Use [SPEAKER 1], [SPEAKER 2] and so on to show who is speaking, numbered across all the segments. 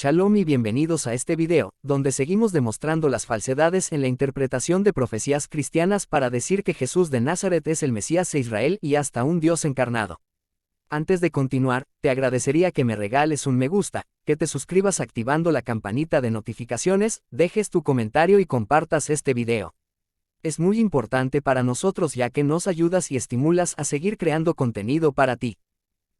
[SPEAKER 1] Shalom y bienvenidos a este video, donde seguimos demostrando las falsedades en la interpretación de profecías cristianas para decir que Jesús de Nazaret es el Mesías de Israel y hasta un Dios encarnado. Antes de continuar, te agradecería que me regales un me gusta, que te suscribas activando la campanita de notificaciones, dejes tu comentario y compartas este video. Es muy importante para nosotros ya que nos ayudas y estimulas a seguir creando contenido para ti.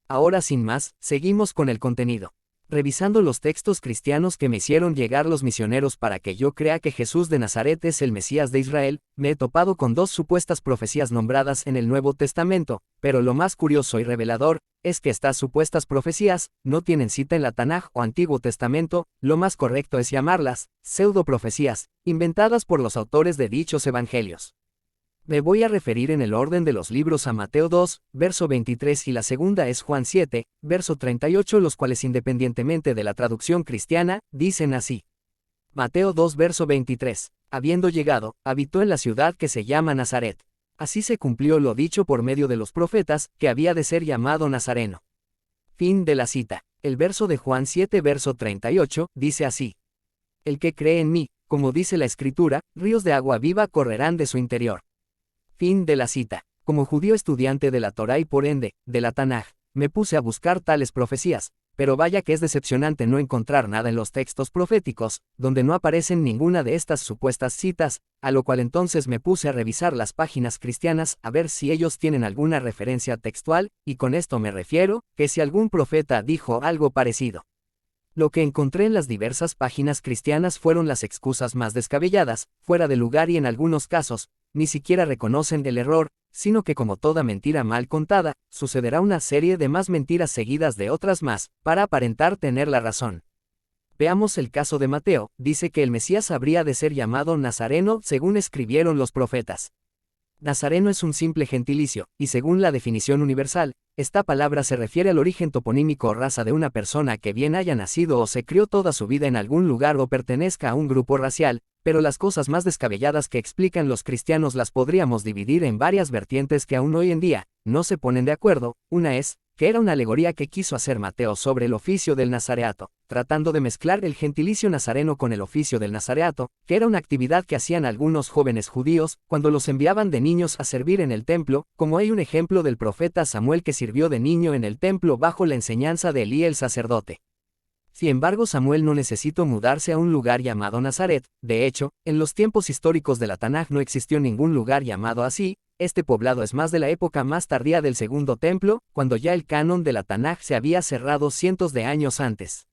[SPEAKER 1] Ahora sin más, seguimos con el contenido. Revisando los textos cristianos que me hicieron llegar los misioneros para que yo crea que Jesús de Nazaret es el Mesías de Israel, me he topado con dos supuestas profecías nombradas en el Nuevo Testamento, pero lo más curioso y revelador es que estas supuestas profecías no tienen cita en la Tanaj o Antiguo Testamento. Lo más correcto es llamarlas pseudo-profecías, inventadas por los autores de dichos evangelios. Me voy a referir en el orden de los libros a Mateo 2, verso 23 y la segunda es Juan 7, verso 38, los cuales independientemente de la traducción cristiana, dicen así. Mateo 2 verso 23, habiendo llegado, habitó en la ciudad que se llama Nazaret. Así se cumplió lo dicho por medio de los profetas, que había de ser llamado Nazareno. Fin de la cita. El verso de Juan 7 verso 38, dice así. El que cree en mí, como dice la Escritura, ríos de agua viva correrán de su interior. Fin de la cita. Como judío estudiante de la Torá y por ende, de la Tanaj, me puse a buscar tales profecías, pero vaya que es decepcionante no encontrar nada en los textos proféticos, donde no aparecen ninguna de estas supuestas citas, a lo cual entonces me puse a revisar las páginas cristianas a ver si ellos tienen alguna referencia textual, y con esto me refiero, que si algún profeta dijo algo parecido. Lo que encontré en las diversas páginas cristianas fueron las excusas más descabelladas, fuera de lugar y en algunos casos, ni siquiera reconocen el error, sino que como toda mentira mal contada, sucederá una serie de más mentiras seguidas de otras más, para aparentar tener la razón. Veamos el caso de Mateo, dice que el Mesías habría de ser llamado Nazareno según escribieron los profetas. Nazareno es un simple gentilicio, y según la definición universal, esta palabra se refiere al origen toponímico o raza de una persona que bien haya nacido o se crió toda su vida en algún lugar o pertenezca a un grupo racial, pero las cosas más descabelladas que explican los cristianos las podríamos dividir en varias vertientes que aún hoy en día no se ponen de acuerdo. Una es, que era una alegoría que quiso hacer Mateo sobre el oficio del nazareato, tratando de mezclar el gentilicio nazareno con el oficio del nazareato, que era una actividad que hacían algunos jóvenes judíos cuando los enviaban de niños a servir en el templo, como hay un ejemplo del profeta Samuel que sirvió de niño en el templo bajo la enseñanza de Elí el sacerdote. Sin embargo, Samuel no necesitó mudarse a un lugar llamado Nazaret. De hecho, en los tiempos históricos de la Tanaj no existió ningún lugar llamado así. Este poblado es más de la época más tardía del Segundo Templo, cuando ya el canon de la Tanaj se había cerrado cientos de años antes.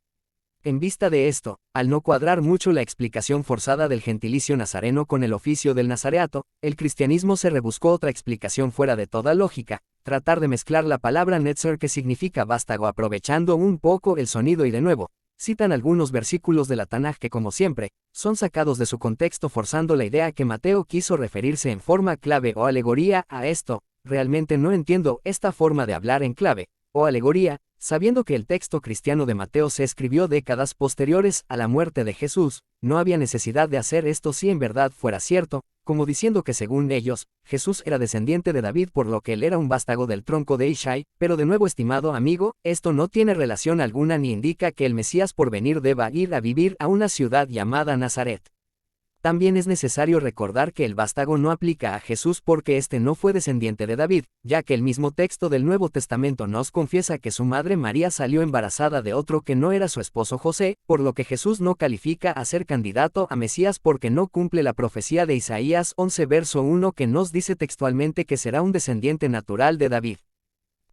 [SPEAKER 1] En vista de esto, al no cuadrar mucho la explicación forzada del gentilicio nazareno con el oficio del nazareato, el cristianismo se rebuscó otra explicación fuera de toda lógica, tratar de mezclar la palabra netzer que significa vástago aprovechando un poco el sonido y de nuevo, citan algunos versículos de la Tanaj que como siempre, son sacados de su contexto forzando la idea que Mateo quiso referirse en forma clave o alegoría a esto. Realmente no entiendo esta forma de hablar en clave o alegoría, sabiendo que el texto cristiano de Mateo se escribió décadas posteriores a la muerte de Jesús. No había necesidad de hacer esto si en verdad fuera cierto, como diciendo que según ellos, Jesús era descendiente de David por lo que él era un vástago del tronco de Ishai, pero de nuevo estimado amigo, esto no tiene relación alguna ni indica que el Mesías por venir deba ir a vivir a una ciudad llamada Nazaret. También es necesario recordar que el vástago no aplica a Jesús porque éste no fue descendiente de David, ya que el mismo texto del Nuevo Testamento nos confiesa que su madre María salió embarazada de otro que no era su esposo José, por lo que Jesús no califica a ser candidato a Mesías porque no cumple la profecía de Isaías 11 verso 1 que nos dice textualmente que será un descendiente natural de David.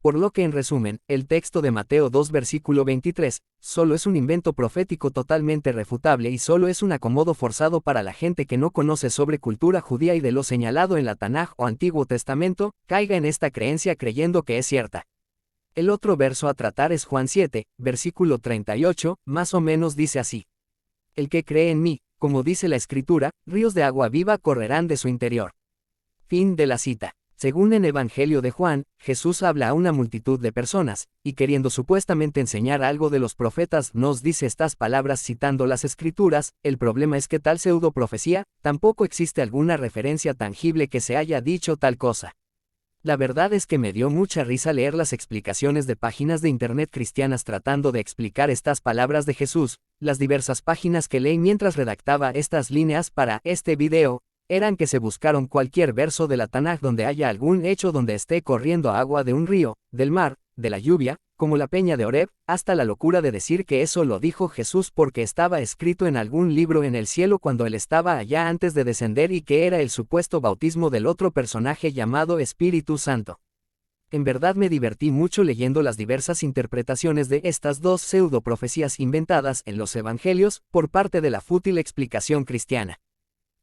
[SPEAKER 1] Por lo que en resumen, el texto de Mateo 2 versículo 23, solo es un invento profético totalmente refutable y solo es un acomodo forzado para la gente que no conoce sobre cultura judía y de lo señalado en la Tanaj o Antiguo Testamento, caiga en esta creencia creyendo que es cierta. El otro verso a tratar es Juan 7, versículo 38, más o menos dice así. El que cree en mí, como dice la Escritura, ríos de agua viva correrán de su interior. Fin de la cita. Según en Evangelio de Juan, Jesús habla a una multitud de personas, y queriendo supuestamente enseñar algo de los profetas nos dice estas palabras citando las Escrituras. El problema es que tal pseudo profecía, tampoco existe alguna referencia tangible que se haya dicho tal cosa. La verdad es que me dio mucha risa leer las explicaciones de páginas de internet cristianas tratando de explicar estas palabras de Jesús. Las diversas páginas que leí mientras redactaba estas líneas para este video, eran que se buscaron cualquier verso de la Tanaj donde haya algún hecho donde esté corriendo agua de un río, del mar, de la lluvia, como la peña de Horeb, hasta la locura de decir que eso lo dijo Jesús porque estaba escrito en algún libro en el cielo cuando él estaba allá antes de descender y que era el supuesto bautismo del otro personaje llamado Espíritu Santo. En verdad me divertí mucho leyendo las diversas interpretaciones de estas dos pseudo-profecías inventadas en los evangelios por parte de la fútil explicación cristiana.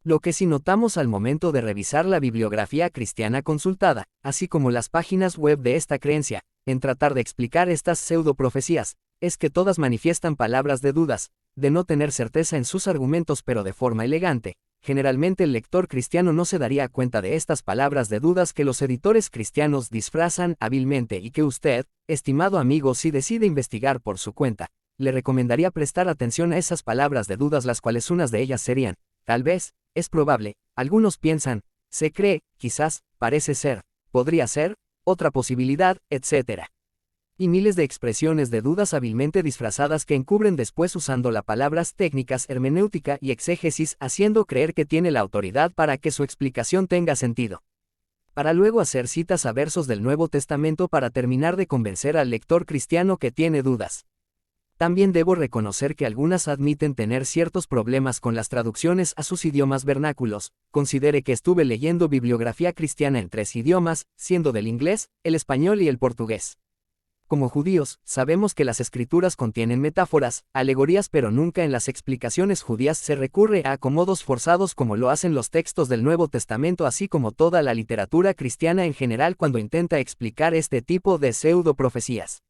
[SPEAKER 1] Lo que sí notamos al momento de revisar la bibliografía cristiana consultada, así como las páginas web de esta creencia, en tratar de explicar estas pseudo-profecías, es que todas manifiestan palabras de dudas, de no tener certeza en sus argumentos pero de forma elegante. Generalmente el lector cristiano no se daría cuenta de estas palabras de dudas que los editores cristianos disfrazan hábilmente y que usted, estimado amigo, si decide investigar por su cuenta, le recomendaría prestar atención a esas palabras de dudas, las cuales unas de ellas serían, tal vez, es probable, algunos piensan, se cree, quizás, parece ser, podría ser, otra posibilidad, etc. Y miles de expresiones de dudas hábilmente disfrazadas que encubren después usando las palabras técnicas, hermenéutica y exégesis, haciendo creer que tiene la autoridad para que su explicación tenga sentido. Para luego hacer citas a versos del Nuevo Testamento para terminar de convencer al lector cristiano que tiene dudas. También debo reconocer que algunas admiten tener ciertos problemas con las traducciones a sus idiomas vernáculos. Considere que estuve leyendo bibliografía cristiana en 3 idiomas, siendo del inglés, el español y el portugués. Como judíos, sabemos que las escrituras contienen metáforas, alegorías, pero nunca en las explicaciones judías se recurre a acomodos forzados como lo hacen los textos del Nuevo Testamento, así como toda la literatura cristiana en general cuando intenta explicar este tipo de pseudo-profecías.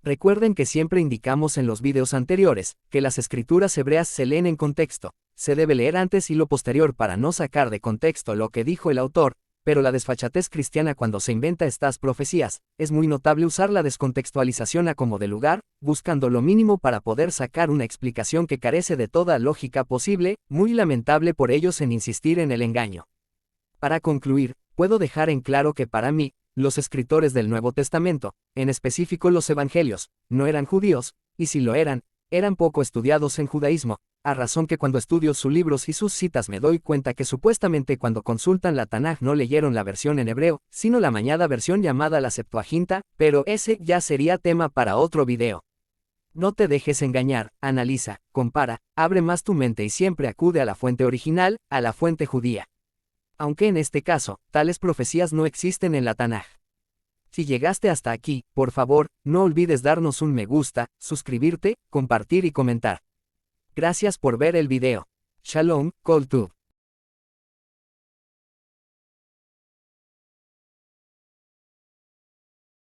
[SPEAKER 1] Recuerden que siempre indicamos en los videos anteriores, que las escrituras hebreas se leen en contexto, se debe leer antes y lo posterior para no sacar de contexto lo que dijo el autor, pero la desfachatez cristiana cuando se inventa estas profecías, es muy notable usar la descontextualización a como de lugar, buscando lo mínimo para poder sacar una explicación que carece de toda lógica posible, muy lamentable por ellos en insistir en el engaño. Para concluir, puedo dejar en claro que para mí, los escritores del Nuevo Testamento, en específico los evangelios, no eran judíos, y si lo eran poco estudiados en judaísmo, a razón que cuando estudio sus libros y sus citas me doy cuenta que supuestamente cuando consultan la Tanaj no leyeron la versión en hebreo, sino la mañada versión llamada la Septuaginta, pero ese ya sería tema para otro video. No te dejes engañar, analiza, compara, abre más tu mente y siempre acude a la fuente original, a la fuente judía. Aunque en este caso, tales profecías no existen en la Tanaj. Si llegaste hasta aquí, por favor, no olvides darnos un me gusta, suscribirte, compartir y comentar. Gracias por ver el video. Shalom, Kol Tuv.